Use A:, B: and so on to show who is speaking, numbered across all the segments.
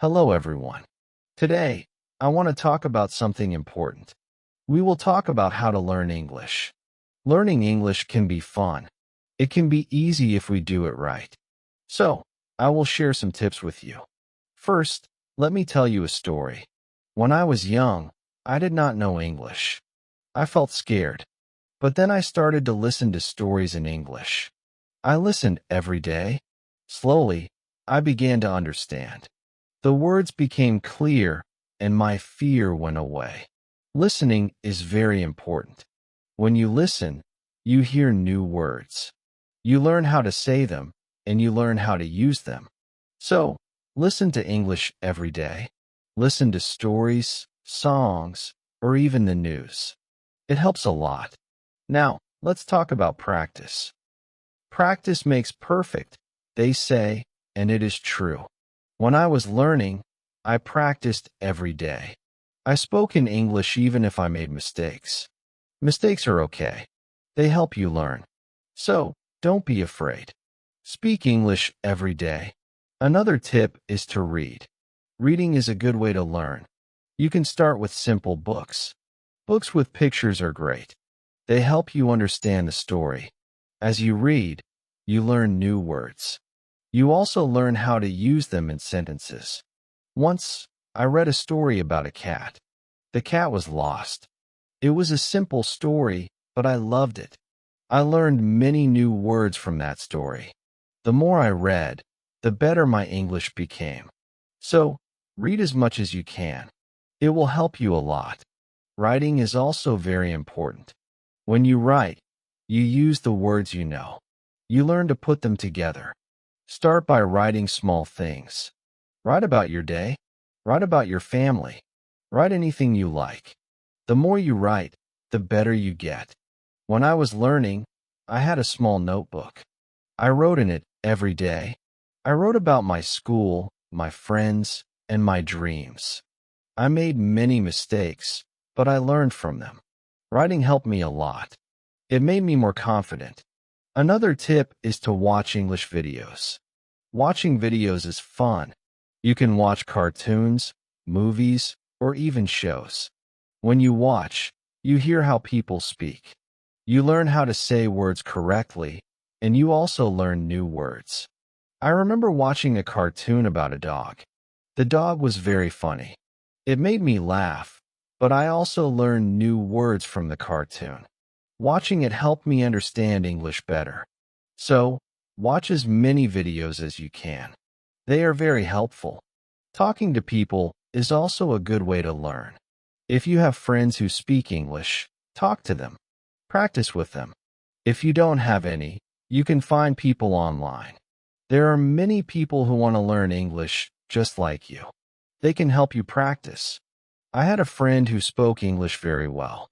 A: Hello, everyone. Today, I want to talk about something important. We will talk about how to learn English. Learning English can be fun. It can be easy if we do it right. So, I will share some tips with you. First, let me tell you a story. When I was young, I did not know English. I felt scared. But then I started to listen to stories in English. I listened every day. Slowly, I began to understand. The words became clear, and my fear went away. Listening is very important. When you listen, you hear new words. You learn how to say them, and you learn how to use them. So, listen to English every day. Listen to stories, songs, or even the news. It helps a lot. Now, let's talk about practice. Practice makes perfect, they say, and it is true. When I was learning, I practiced every day. I spoke in English even if I made mistakes. Mistakes are okay. They help you learn. So, don't be afraid. Speak English every day. Another tip is to read. Reading is a good way to learn. You can start with simple books. Books with pictures are great. They help you understand the story. As you read, you learn new words. You also learn how to use them in sentences. Once, I read a story about a cat. The cat was lost. It was a simple story, but I loved it. I learned many new words from that story. The more I read, the better my English became. So, read as much as you can. It will help you a lot. Writing is also very important. When you write, you use the words you know. You learn to put them together. Start by writing small things. Write about your day. Write about your family. Write anything you like. The more you write, the better you get. When I was learning, I had a small notebook. I wrote in it every day. I wrote about my school, my friends, and my dreams. I made many mistakes, but I learned from them. Writing helped me a lot. It made me more confident. Another tip is to watch English videos. Watching videos is fun. You can watch cartoons, movies, or even shows. When you watch, you hear how people speak. You learn how to say words correctly, and you also learn new words. I remember watching a cartoon about a dog. The dog was very funny. It made me laugh, but I also learned new words from the cartoon. Watching it helped me understand English better. So, watch as many videos as you can. They are very helpful. Talking to people is also a good way to learn. If you have friends who speak English, talk to them. Practice with them. If you don't have any, you can find people online. There are many people who want to learn English just like you. They can help you practice. I had a friend who spoke English very well.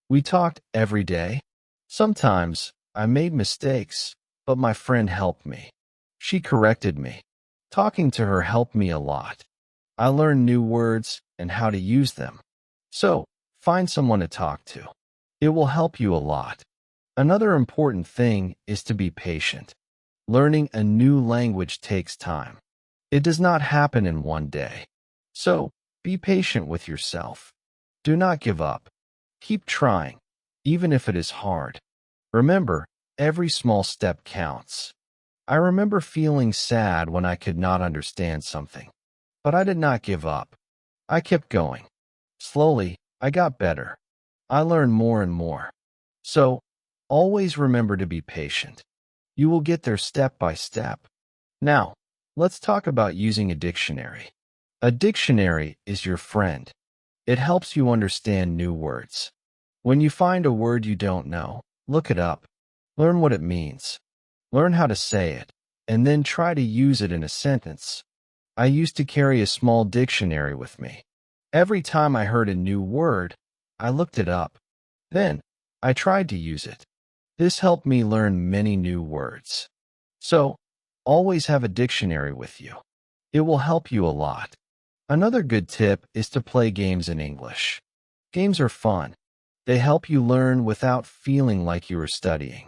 A: We talked every day. Sometimes I made mistakes, but my friend helped me. She corrected me. Talking to her helped me a lot. I learned new words and how to use them. So, find someone to talk to. It will help you a lot. Another important thing is to be patient. Learning a new language takes time. It does not happen in one day. So, be patient with yourself. Do not give up. Keep trying, even if it is hard. Remember, every small step counts. I remember feeling sad when I could not understand something. But I did not give up. I kept going. Slowly, I got better. I learned more and more. So, always remember to be patient. You will get there step by step. Now, let's talk about using a dictionary. A dictionary is your friend. It helps you understand new words. When you find a word you don't know, look it up. Learn what it means. Learn how to say it, and then try to use it in a sentence. I used to carry a small dictionary with me. Every time I heard a new word, I looked it up. Then, I tried to use it. This helped me learn many new words. So, always have a dictionary with you. It will help you a lot. Another good tip is to play games in English. Games are fun. They help you learn without feeling like you are studying.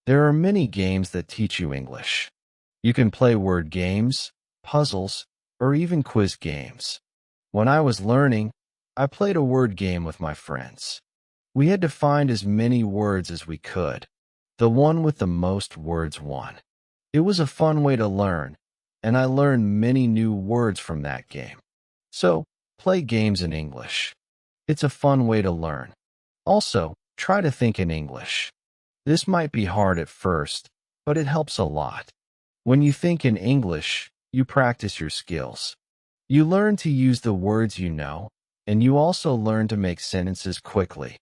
A: There are many games that teach you English. You can play word games, puzzles, or even quiz games. When I was learning, I played a word game with my friends. We had to find as many words as we could. The one with the most words won. It was a fun way to learn, and I learned many new words from that game. So, play games in English. It's a fun way to learn. Also, try to think in English. This might be hard at first, but it helps a lot. When you think in English, you practice your skills. You learn to use the words you know, and you also learn to make sentences quickly.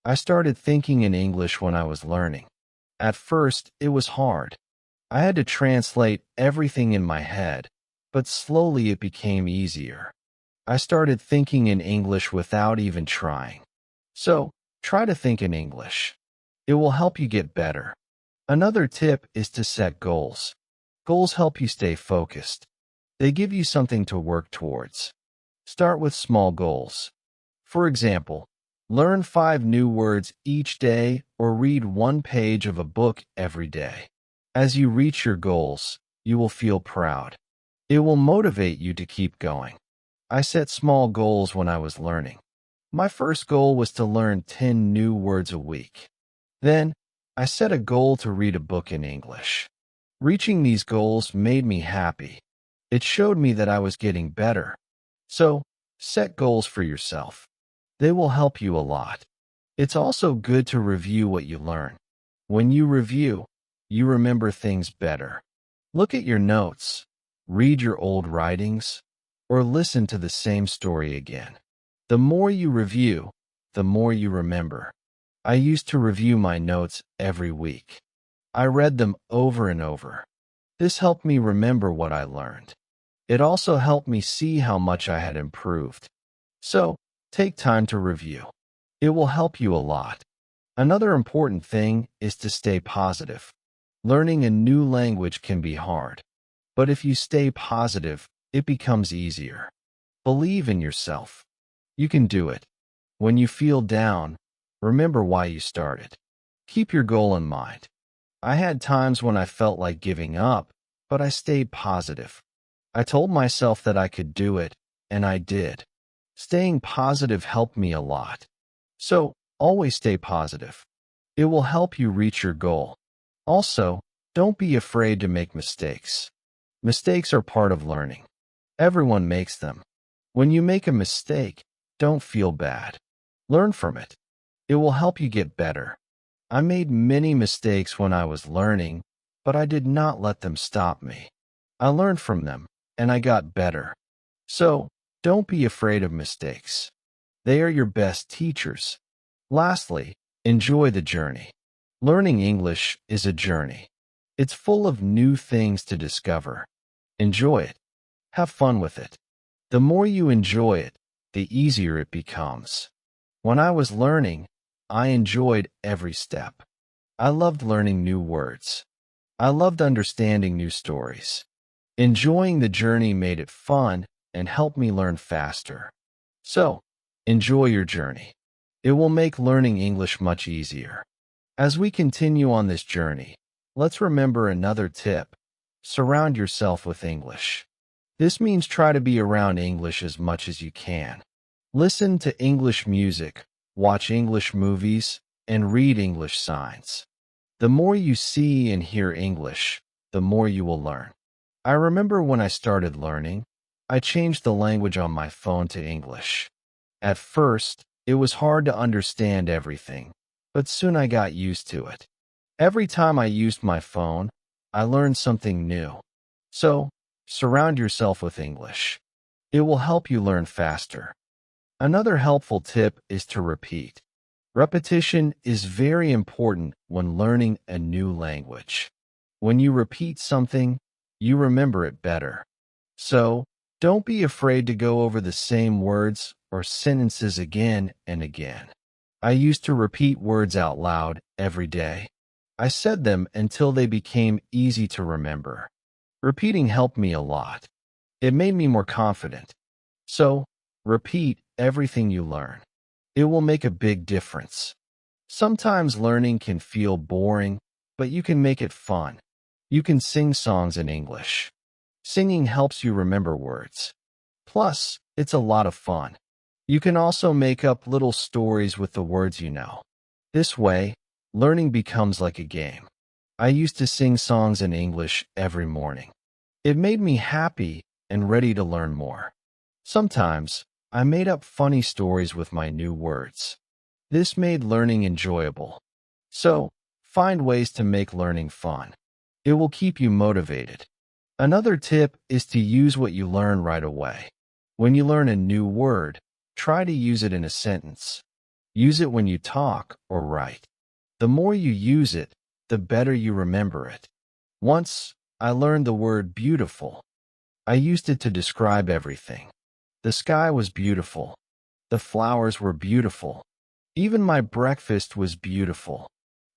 A: I started thinking in English when I was learning. At first, it was hard. I had to translate everything in my head, but slowly it became easier. I started thinking in English without even trying. So, try to think in English. It will help you get better. Another tip is to set goals. Goals help you stay focused. They give you something to work towards. Start with small goals. For example, learn 5 new words each day or read 1 page of a book every day. As you reach your goals, you will feel proud. It will motivate you to keep going. I set small goals when I was learning. My first goal was to learn 10 new words a week. Then, I set a goal to read a book in English. Reaching these goals made me happy. It showed me that I was getting better. So, set goals for yourself. They will help you a lot. It's also good to review what you learn. When you review, you remember things better. Look at your notes, read your old writings, or listen to the same story again. The more you review, the more you remember. I used to review my notes every week. I read them over and over. This helped me remember what I learned. It also helped me see how much I had improved. So, take time to review. It will help you a lot. Another important thing is to stay positive. Learning a new language can be hard, but if you stay positive, it becomes easier. Believe in yourself. You can do it. When you feel down, remember why you started. Keep your goal in mind. I had times when I felt like giving up, but I stayed positive. I told myself that I could do it, and I did. Staying positive helped me a lot. So, always stay positive. It will help you reach your goal. Also, don't be afraid to make mistakes. Mistakes are part of learning. Everyone makes them. When you make a mistake, don't feel bad. Learn from it. It will help you get better. I made many mistakes when I was learning, but I did not let them stop me. I learned from them, and I got better. So, don't be afraid of mistakes. They are your best teachers. Lastly, enjoy the journey. Learning English is a journey. It's full of new things to discover. Enjoy it. Have fun with it. The more you enjoy it, the easier it becomes. When I was learning, I enjoyed every step. I loved learning new words. I loved understanding new stories. Enjoying the journey made it fun and helped me learn faster. So, enjoy your journey. It will make learning English much easier. As we continue on this journey, let's remember another tip. Surround yourself with English. This means try to be around English as much as you can. Listen to English music, watch English movies, and read English signs. The more you see and hear English, the more you will learn. I remember when I started learning, I changed the language on my phone to English. At first, it was hard to understand everything, but soon I got used to it. Every time I used my phone, I learned something new. So, surround yourself with English. It will help you learn faster. Another helpful tip is to repeat. Repetition is very important when learning a new language. When you repeat something, you remember it better. So, don't be afraid to go over the same words or sentences again and again. I used to repeat words out loud every day. I said them until they became easy to remember. Repeating helped me a lot. It made me more confident. So, repeat everything you learn. It will make a big difference. Sometimes learning can feel boring, but you can make it fun. You can sing songs in English. Singing helps you remember words. Plus, it's a lot of fun. You can also make up little stories with the words you know. This way, learning becomes like a game. I used to sing songs in English every morning. It made me happy and ready to learn more. Sometimes, I made up funny stories with my new words. This made learning enjoyable. So, find ways to make learning fun. It will keep you motivated. Another tip is to use what you learn right away. When you learn a new word, try to use it in a sentence. Use it when you talk or write. The more you use it, the better you remember it. Once, I learned the word beautiful. I used it to describe everything. The sky was beautiful. The flowers were beautiful. Even my breakfast was beautiful.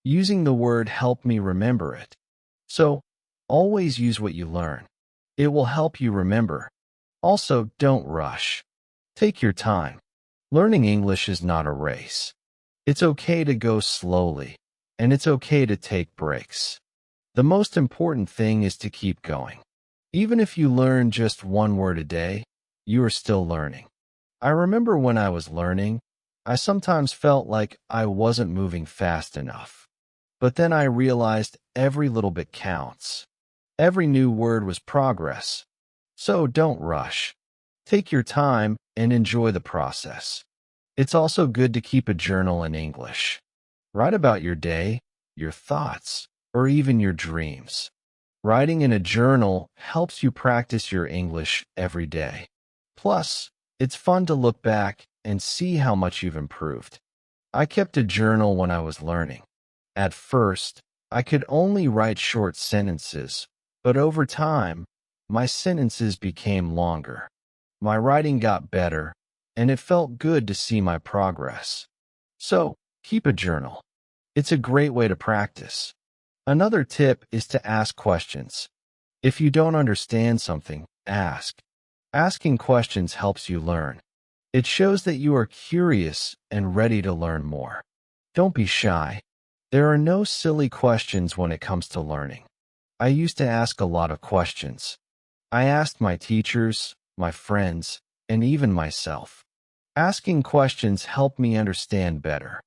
A: Using the word helped me remember it. So, always use what you learn. It will help you remember. Also, don't rush. Take your time. Learning English is not a race. It's okay to go slowly, and it's okay to take breaks. The most important thing is to keep going. Even if you learn just one word a day, you are still learning. I remember when I was learning, I sometimes felt like I wasn't moving fast enough. But then I realized every little bit counts. Every new word was progress. So don't rush. Take your time and enjoy the process. It's also good to keep a journal in English. Write about your day, your thoughts, or even your dreams. Writing in a journal helps you practice your English every day. Plus, it's fun to look back and see how much you've improved. I kept a journal when I was learning. At first, I could only write short sentences, but over time, my sentences became longer. My writing got better, and it felt good to see my progress. So, keep a journal. It's a great way to practice. Another tip is to ask questions. If you don't understand something, ask. Asking questions helps you learn. It shows that you are curious and ready to learn more. Don't be shy. There are no silly questions when it comes to learning. I used to ask a lot of questions. I asked my teachers, my friends, and even myself. Asking questions helped me understand better.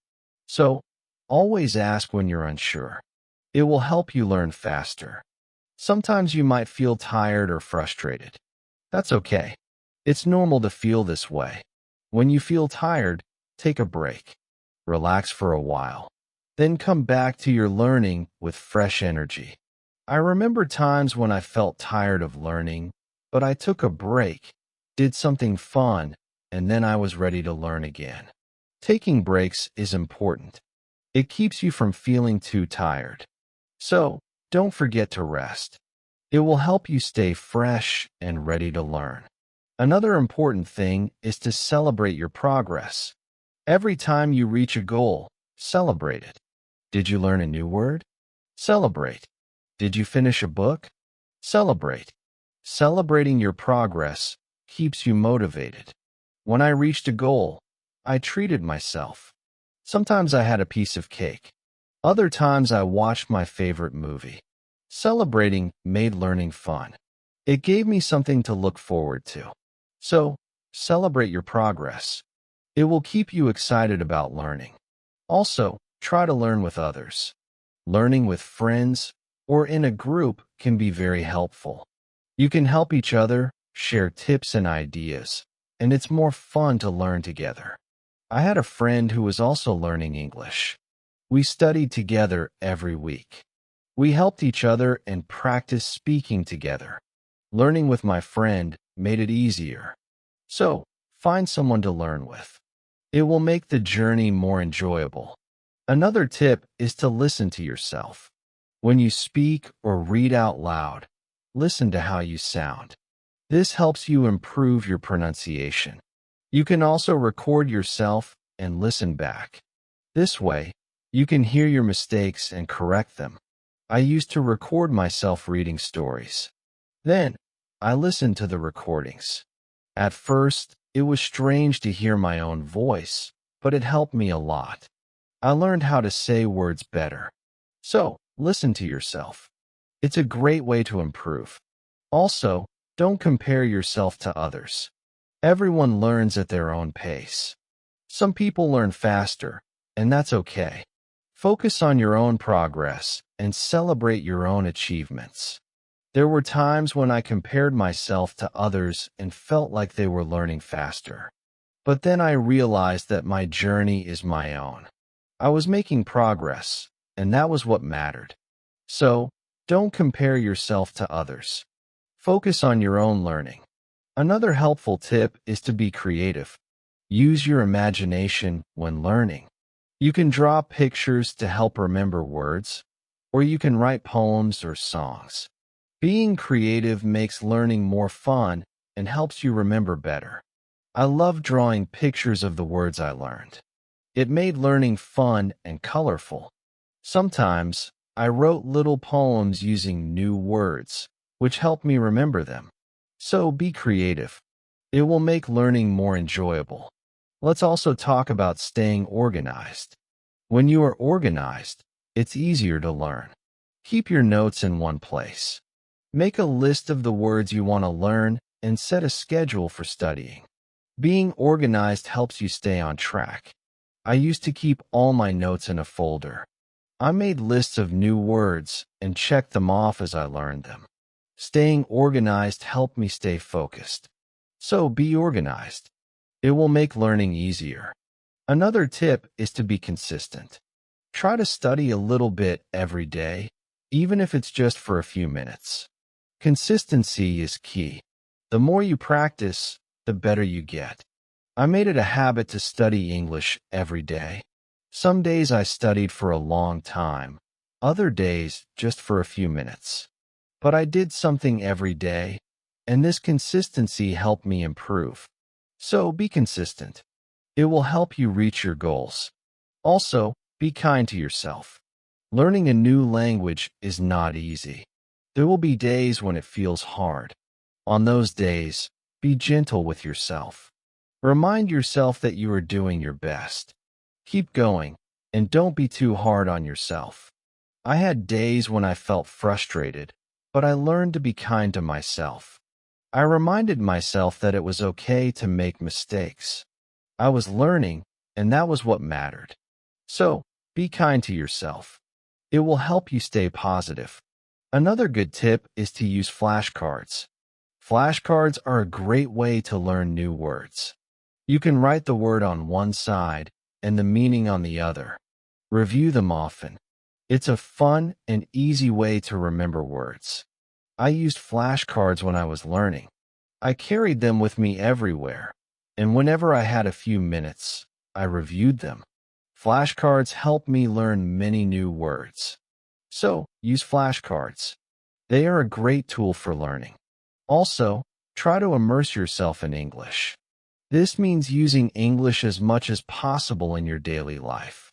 A: So, always ask when you're unsure. It will help you learn faster. Sometimes you might feel tired or frustrated. That's okay. It's normal to feel this way. When you feel tired, take a break. Relax for a while. Then come back to your learning with fresh energy. I remember times when I felt tired of learning, but I took a break, did something fun, and then I was ready to learn again. Taking breaks is important. It keeps you from feeling too tired. So, don't forget to rest. It will help you stay fresh and ready to learn. Another important thing is to celebrate your progress. Every time you reach a goal, celebrate it. Did you learn a new word? Celebrate. Did you finish a book? Celebrate. Celebrating your progress keeps you motivated. When I reached a goal, I treated myself. Sometimes I had a piece of cake. Other times I watched my favorite movie. Celebrating made learning fun. It gave me something to look forward to. So, celebrate your progress. It will keep you excited about learning. Also, try to learn with others. Learning with friends or in a group can be very helpful. You can help each other, share tips and ideas, and it's more fun to learn together. I had a friend who was also learning English. We studied together every week. We helped each other and practiced speaking together. Learning with my friend made it easier. So, find someone to learn with. It will make the journey more enjoyable. Another tip is to listen to yourself. When you speak or read out loud, listen to how you sound. This helps you improve your pronunciation. You can also record yourself and listen back. This way, you can hear your mistakes and correct them. I used to record myself reading stories. Then, I listened to the recordings. At first, it was strange to hear my own voice, but it helped me a lot. I learned how to say words better. So, listen to yourself. It's a great way to improve. Also, Don't compare yourself to others. Everyone learns at their own pace. Some people learn faster, and that's okay. Focus on your own progress and celebrate your own achievements. There were times when I compared myself to others and felt like they were learning faster. But then I realized that my journey is my own. I was making progress, and that was what mattered. So, don't compare yourself to others. Focus on your own learning. Another helpful tip is to be creative. Use your imagination when learning. You can draw pictures to help remember words, or you can write poems or songs. Being creative makes learning more fun and helps you remember better. I love drawing pictures of the words I learned. It made learning fun and colorful. Sometimes, I wrote little poems using new words, which helped me remember them. So be creative. It will make learning more enjoyable. Let's also talk about staying organized. When you are organized, it's easier to learn. Keep your notes in one place. Make a list of the words you want to learn and set a schedule for studying. Being organized helps you stay on track. I used to keep all my notes in a folder. I made lists of new words and checked them off as I learned them. Staying organized helped me stay focused. So be organized. It will make learning easier. Another tip is to be consistent. Try to study a little bit every day, even if it's just for a few minutes. Consistency is key. The more you practice, the better you get. I made it a habit to study English every day. Some days I studied for a long time, other days just for a few minutes. But I did something every day, and this consistency helped me improve. So be consistent. It will help you reach your goals. Also, be kind to yourself. Learning a new language is not easy. There will be days when it feels hard. On those days, be gentle with yourself. Remind yourself that you are doing your best. Keep going, and don't be too hard on yourself. I had days when I felt frustrated, but I learned to be kind to myself. I reminded myself that it was okay to make mistakes. I was learning, and that was what mattered. So, be kind to yourself. It will help you stay positive. Another good tip is to use flashcards. Flashcards are a great way to learn new words. You can write the word on one side and the meaning on the other. Review them often. It's a fun and easy way to remember words. I used flashcards when I was learning. I carried them with me everywhere, and whenever I had a few minutes, I reviewed them. Flashcards help me learn many new words. So, use flashcards. They are a great tool for learning. Also, try to immerse yourself in English. This means using English as much as possible in your daily life.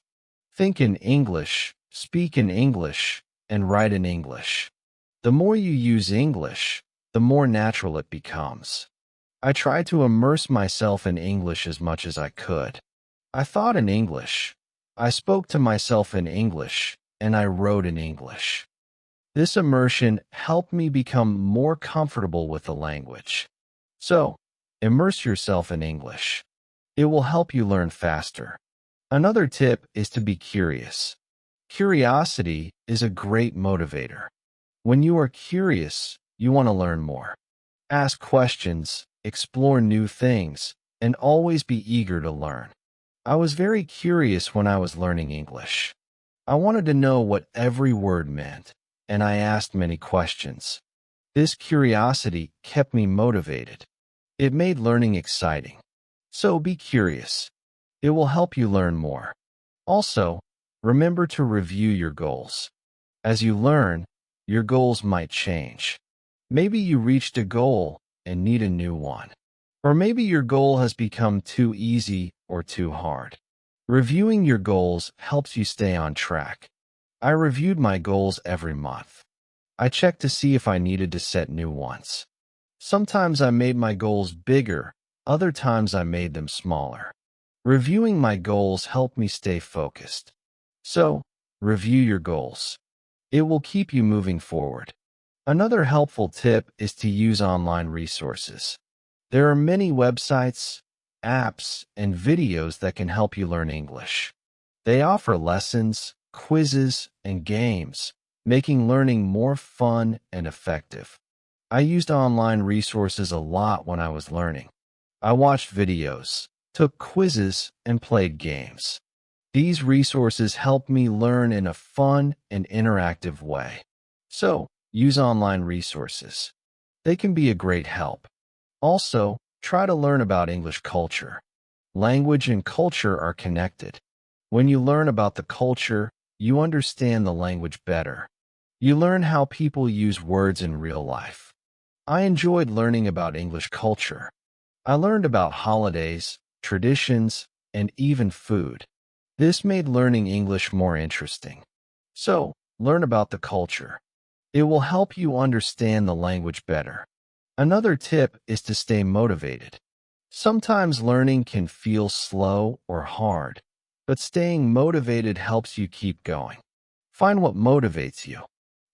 A: Think in English, speak in English, and write in English. The more you use English, the more natural it becomes. I tried to immerse myself in English as much as I could. I thought in English. I spoke to myself in English, and I wrote in English. This immersion helped me become more comfortable with the language. So, immerse yourself in English. It will help you learn faster. Another tip is to be curious. Curiosity is a great motivator. When you are curious, you want to learn more. Ask questions, explore new things, and always be eager to learn. I was very curious when I was learning English. I wanted to know what every word meant, and I asked many questions. This curiosity kept me motivated. It made learning exciting. So be curious. It will help you learn more. Also, remember to review your goals. As you learn, your goals might change. Maybe you reached a goal and need a new one. Or maybe your goal has become too easy or too hard. Reviewing your goals helps you stay on track. I reviewed my goals every month. I checked to see if I needed to set new ones. Sometimes I made my goals bigger, other times I made them smaller. Reviewing my goals helped me stay focused. So, review your goals. It will keep you moving forward. Another helpful tip is to use online resources. There are many websites, apps, and videos that can help you learn English. They offer lessons, quizzes, and games, making learning more fun and effective. I used online resources a lot when I was learning. I watched videos, took quizzes, and played games. These resources help me learn in a fun and interactive way. So, use online resources. They can be a great help. Also, try to learn about English culture. Language and culture are connected. When you learn about the culture, you understand the language better. You learn how people use words in real life. I enjoyed learning about English culture. I learned about holidays, traditions, and even food. This made learning English more interesting. So, learn about the culture. It will help you understand the language better. Another tip is to stay motivated. Sometimes learning can feel slow or hard, but staying motivated helps you keep going. Find what motivates you.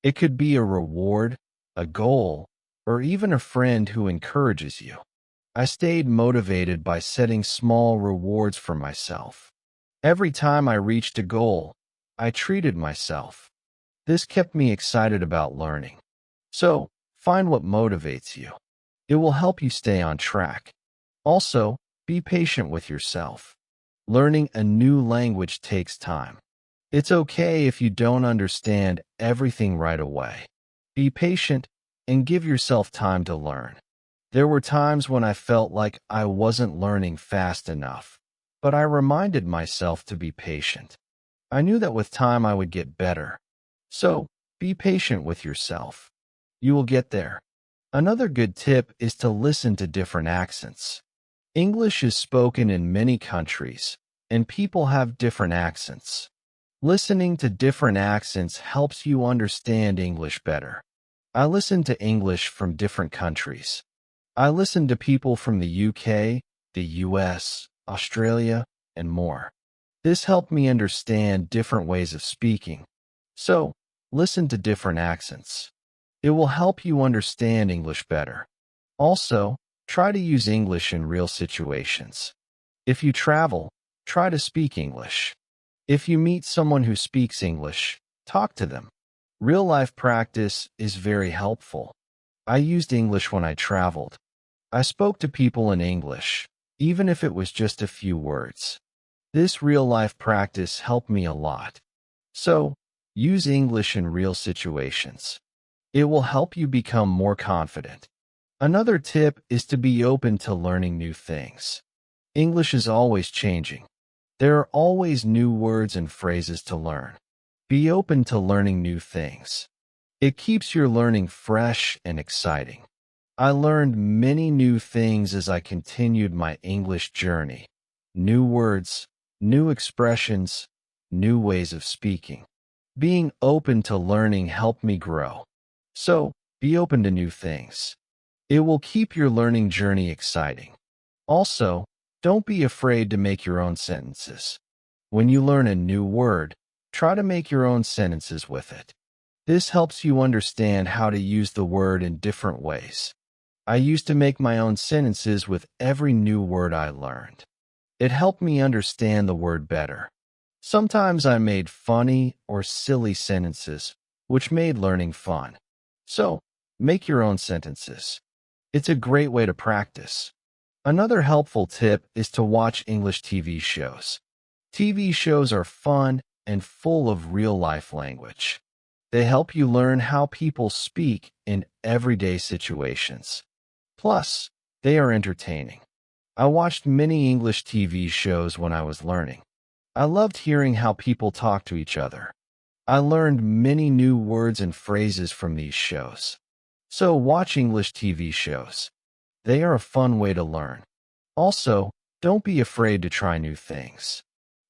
A: It could be a reward, a goal, or even a friend who encourages you. I stayed motivated by setting small rewards for myself. Every time I reached a goal, I treated myself. This kept me excited about learning. So, find what motivates you. It will help you stay on track. Also, be patient with yourself. Learning a new language takes time. It's okay if you don't understand everything right away. Be patient and give yourself time to learn. There were times when I felt like I wasn't learning fast enough, but I reminded myself to be patient. I knew that with time I would get better. So, be patient with yourself. You will get there. Another good tip is to listen to different accents. English is spoken in many countries, and people have different accents. Listening to different accents helps you understand English better. I listen to English from different countries. I listen to people from the UK, the US, Australia, and more. This helped me understand different ways of speaking. So, listen to different accents. It will help you understand English better. Also, try to use English in real situations. If you travel, try to speak English. If you meet someone who speaks English, talk to them. Real-life practice is very helpful. I used English when I traveled. I spoke to people in English, even if it was just a few words. This real-life practice helped me a lot. So, use English in real situations. It will help you become more confident. Another tip is to be open to learning new things. English is always changing. There are always new words and phrases to learn. Be open to learning new things. It keeps your learning fresh and exciting. I learned many new things as I continued my English journey. New words, new expressions, new ways of speaking. Being open to learning helped me grow. So, be open to new things. It will keep your learning journey exciting. Also, don't be afraid to make your own sentences. When you learn a new word, try to make your own sentences with it. This helps you understand how to use the word in different ways. I used to make my own sentences with every new word I learned. It helped me understand the word better. Sometimes I made funny or silly sentences, which made learning fun. So, make your own sentences. It's a great way to practice. Another helpful tip is to watch English TV shows. TV shows are fun and full of real-life language. They help you learn how people speak in everyday situations. Plus, they are entertaining. I watched many English TV shows when I was learning. I loved hearing how people talk to each other. I learned many new words and phrases from these shows. So watch English TV shows. They are a fun way to learn. Also, don't be afraid to try new things.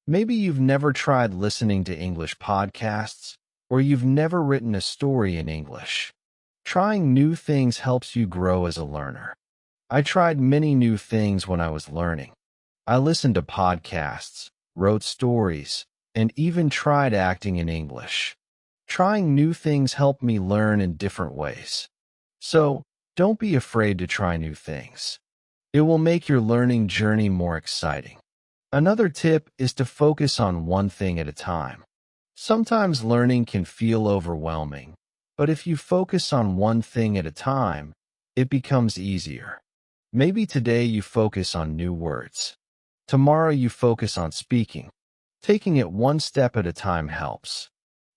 A: Maybe you've never tried listening to English podcasts, or you've never written a story in English. Trying new things helps you grow as a learner. I tried many new things when I was learning. I listened to podcasts, wrote stories, and even tried acting in English. Trying new things help me learn in different ways. So, don't be afraid to try new things. It will make your learning journey more exciting. Another tip is to focus on one thing at a time. Sometimes learning can feel overwhelming, but if you focus on one thing at a time, it becomes easier. Maybe today you focus on new words. Tomorrow you focus on speaking. Taking it one step at a time helps.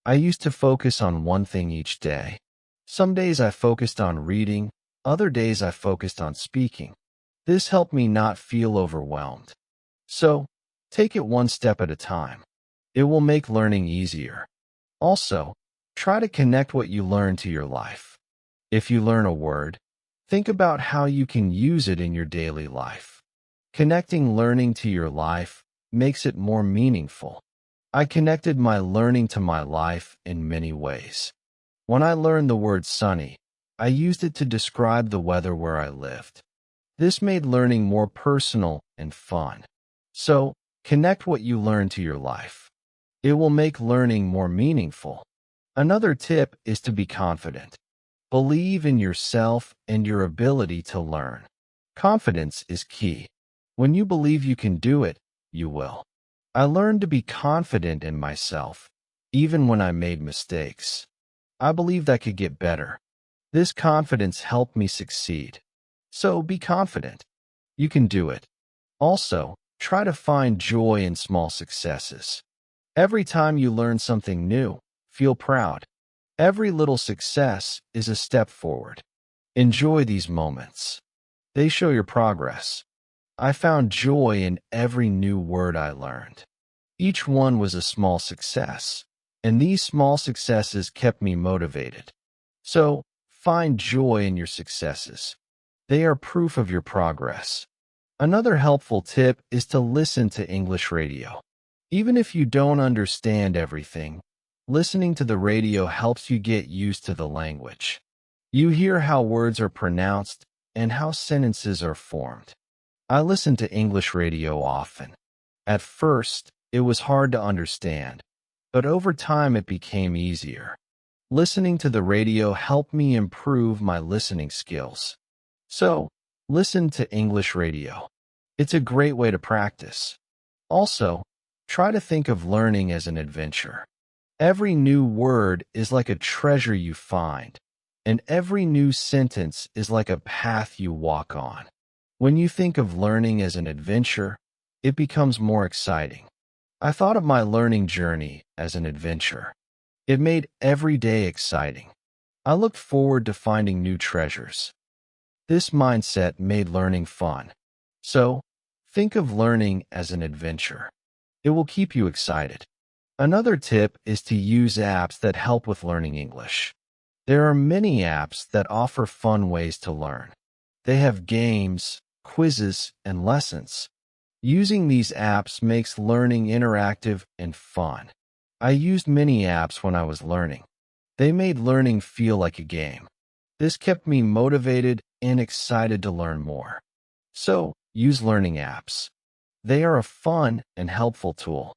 A: I used to focus on one thing each day. Some days I focused on reading, other days I focused on speaking. This helped me not feel overwhelmed. So, take it one step at a time. It will make learning easier. Also, try to connect what you learn to your life. If you learn a word, think about how you can use it in your daily life. Connecting learning to your life makes it more meaningful. I connected my learning to my life in many ways. When I learned the word sunny, I used it to describe the weather where I lived. This made learning more personal and fun. So, connect what you learn to your life. It will make learning more meaningful. Another tip is to be confident. Believe in yourself and your ability to learn. Confidence is key. When you believe you can do it, you will. I learned to be confident in myself, even when I made mistakes. I believed I could get better. This confidence helped me succeed. So be confident. You can do it. Also, try to find joy in small successes. Every time you learn something new, feel proud. Every little success is a step forward. Enjoy these moments. They show your progress. I found joy in every new word I learned. Each one was a small success, and these small successes kept me motivated. So, find joy in your successes. They are proof of your progress. Another helpful tip is to listen to English radio. Even if you don't understand everything, listening to the radio helps you get used to the language. You hear how words are pronounced and how sentences are formed. I listen to English radio often. At first, it was hard to understand, but over time it became easier. Listening to the radio helped me improve my listening skills. So, listen to English radio. It's a great way to practice. Also, try to think of learning as an adventure. Every new word is like a treasure you find, and every new sentence is like a path you walk on. When you think of learning as an adventure, it becomes more exciting. I thought of my learning journey as an adventure. It made every day exciting. I looked forward to finding new treasures. This mindset made learning fun. So, think of learning as an adventure. It will keep you excited. Another tip is to use apps that help with learning English. There are many apps that offer fun ways to learn. They have games, quizzes, and lessons. Using these apps makes learning interactive and fun. I used many apps when I was learning. They made learning feel like a game. This kept me motivated and excited to learn more. So, use learning apps. They are a fun and helpful tool.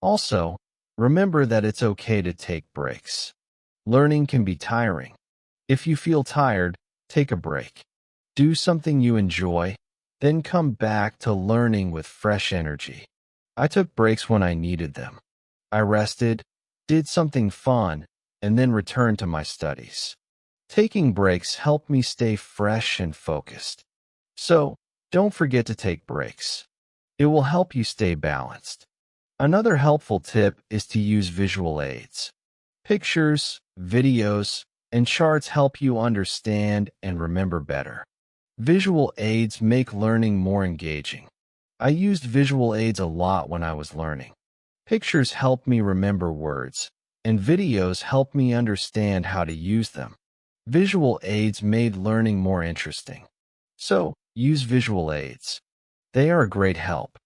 A: Also, remember that it's okay to take breaks. Learning can be tiring. If you feel tired, take a break. Do something you enjoy, then come back to learning with fresh energy. I took breaks when I needed them. I rested, did something fun, and then returned to my studies. Taking breaks helped me stay fresh and focused. So, don't forget to take breaks. It will help you stay balanced. Another helpful tip is to use visual aids. Pictures, videos, and charts help you understand and remember better. Visual aids make learning more engaging. I used visual aids a lot when I was learning. Pictures helped me remember words, and videos helped me understand how to use them. Visual aids made learning more interesting. So, use visual aids. They are a great help.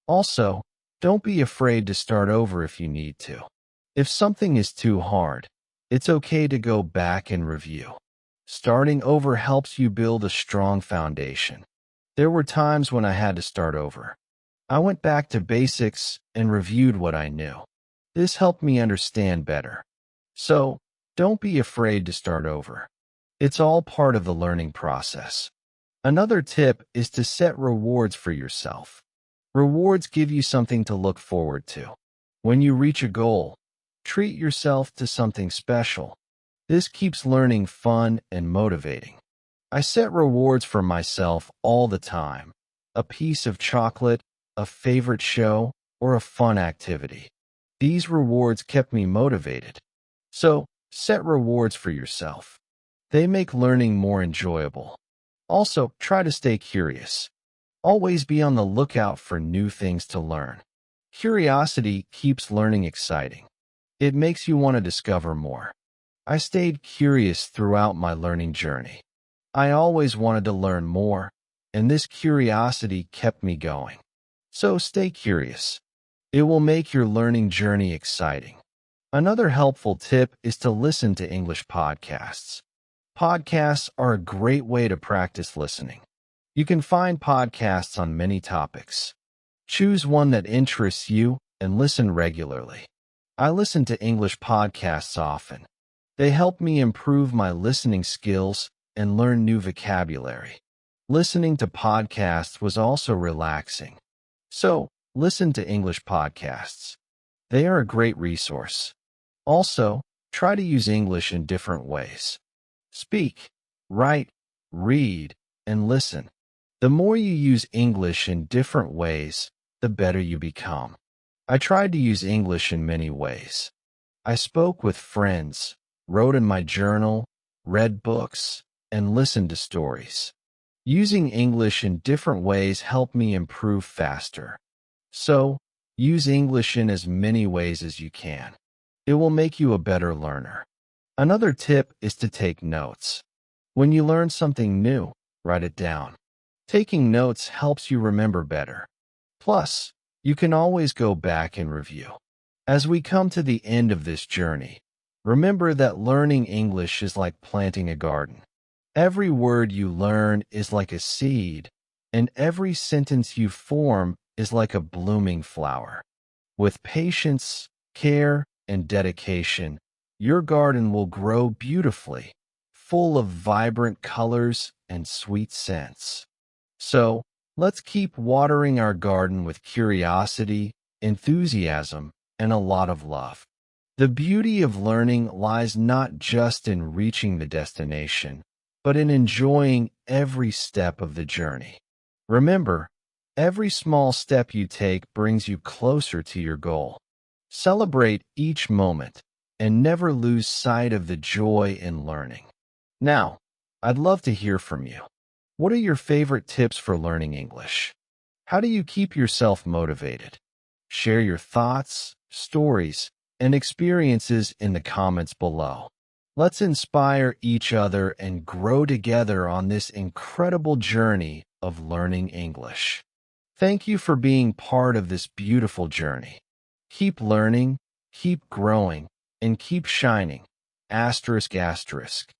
A: Also, don't be afraid to start over if you need to. If something is too hard, it's okay to go back and review. Starting over helps you build a strong foundation. There were times when I had to start over. I went back to basics and reviewed what I knew. This helped me understand better. So, don't be afraid to start over. It's all part of the learning process. Another tip is to set rewards for yourself. Rewards give you something to look forward to. When you reach a goal, treat yourself to something special. This keeps learning fun and motivating. I set rewards for myself all the time. A piece of chocolate, a favorite show, or a fun activity. These rewards kept me motivated. So, set rewards for yourself. They make learning more enjoyable. Also, try to stay curious. Always be on the lookout for new things to learn. Curiosity keeps learning exciting. It makes you want to discover more. I stayed curious throughout my learning journey. I always wanted to learn more, and this curiosity kept me going. So stay curious. It will make your learning journey exciting. Another helpful tip is to listen to English podcasts. Podcasts are a great way to practice listening. You can find podcasts on many topics. Choose one that interests you and listen regularly. I listen to English podcasts often. They help me improve my listening skills and learn new vocabulary. Listening to podcasts was also relaxing. So, listen to English podcasts. They are a great resource. Also, try to use English in different ways. Speak, write, read, and listen. The more you use English in different ways, the better you become. I tried to use English in many ways. I spoke with friends, wrote in my journal, read books, and listened to stories. Using English in different ways helped me improve faster. So, use English in as many ways as you can. It will make you a better learner. Another tip is to take notes. When you learn something new, write it down. Taking notes helps you remember better. Plus, you can always go back and review. As we come to the end of this journey, remember that learning English is like planting a garden. Every word you learn is like a seed, and every sentence you form is like a blooming flower. With patience, care, and dedication, your garden will grow beautifully, full of vibrant colors and sweet scents. So, let's keep watering our garden with curiosity, enthusiasm, and a lot of love. The beauty of learning lies not just in reaching the destination, but in enjoying every step of the journey. Remember, every small step you take brings you closer to your goal. Celebrate each moment and never lose sight of the joy in learning. Now, I'd love to hear from you. What are your favorite tips for learning English? How do you keep yourself motivated? Share your thoughts, stories, and experiences in the comments below. Let's inspire each other and grow together on this incredible journey of learning English. Thank you for being part of this beautiful journey. Keep learning, keep growing, and keep shining. Asterisk, asterisk.